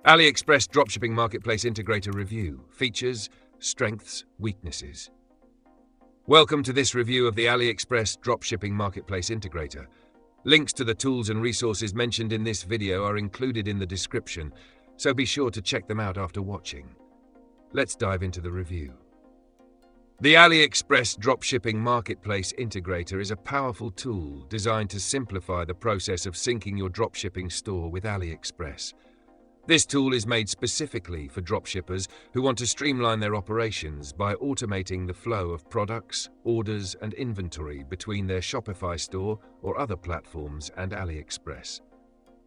AliExpress Dropshipping Marketplace Integrator Review. Features, Strengths, Weaknesses. Welcome to this review of the AliExpress Dropshipping Marketplace Integrator. Links to the tools and resources mentioned in this video are included in the description, so be sure to check them out after watching. Let's dive into the review. The AliExpress Dropshipping Marketplace Integrator is a powerful tool designed to simplify the process of syncing your dropshipping store with AliExpress. This tool is made specifically for dropshippers who want to streamline their operations by automating the flow of products, orders, and inventory between their Shopify store or other platforms and AliExpress.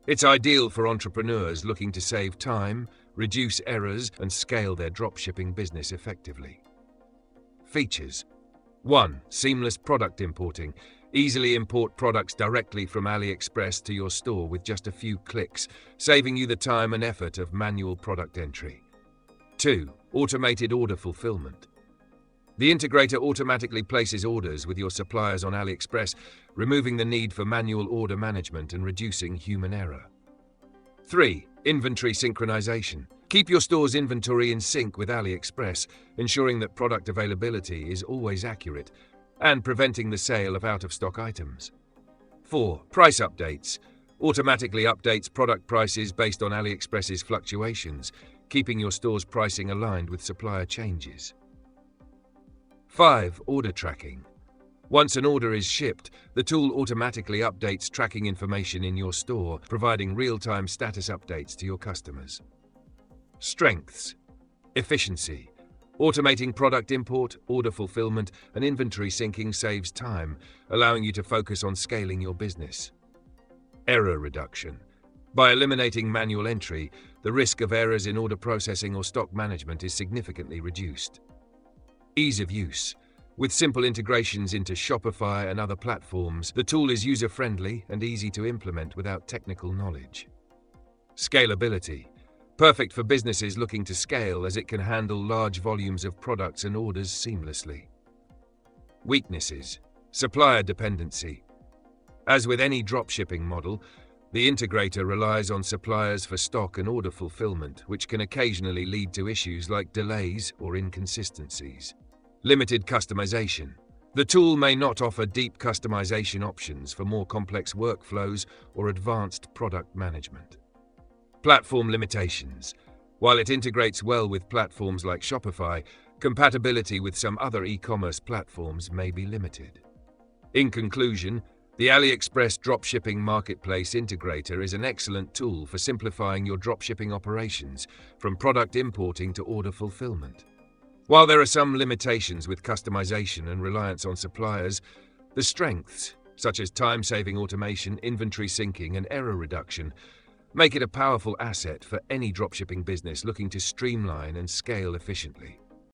It's ideal for entrepreneurs looking to save time, reduce errors, and scale their dropshipping business effectively. Features: 1. Seamless product importing. Easily import products directly from AliExpress to your store with just a few clicks, saving you the time and effort of manual product entry. 2. Automated order fulfillment. The integrator automatically places orders with your suppliers on AliExpress, removing the need for manual order management and reducing human error. 3. Inventory synchronization. Keep your store's inventory in sync with AliExpress, ensuring that product availability is always accurate and preventing the sale of out-of-stock items. 4. Price updates. Automatically updates product prices based on AliExpress's fluctuations, keeping your store's pricing aligned with supplier changes. 5. Order tracking. Once an order is shipped, the tool automatically updates tracking information in your store, providing real-time status updates to your customers. Strengths: efficiency. Automating product import, order fulfillment, and inventory syncing saves time, allowing you to focus on scaling your business. Error reduction. By eliminating manual entry, the risk of errors in order processing or stock management is significantly reduced. Ease of use. With simple integrations into Shopify and other platforms, the tool is user-friendly and easy to implement without technical knowledge. Scalability. Perfect for businesses looking to scale, as it can handle large volumes of products and orders seamlessly. Weaknesses: supplier dependency. As with any dropshipping model, the integrator relies on suppliers for stock and order fulfillment, which can occasionally lead to issues like delays or inconsistencies. Limited customization. The tool may not offer deep customization options for more complex workflows or advanced product management. Platform limitations. While it integrates well with platforms like Shopify, compatibility with some other e-commerce platforms may be limited. In conclusion, the AliExpress Dropshipping Marketplace Integrator is an excellent tool for simplifying your dropshipping operations, from product importing to order fulfillment. While there are some limitations with customization and reliance on suppliers, the strengths, such as time-saving automation, inventory syncing, and error reduction, make it a powerful asset for any dropshipping business looking to streamline and scale efficiently.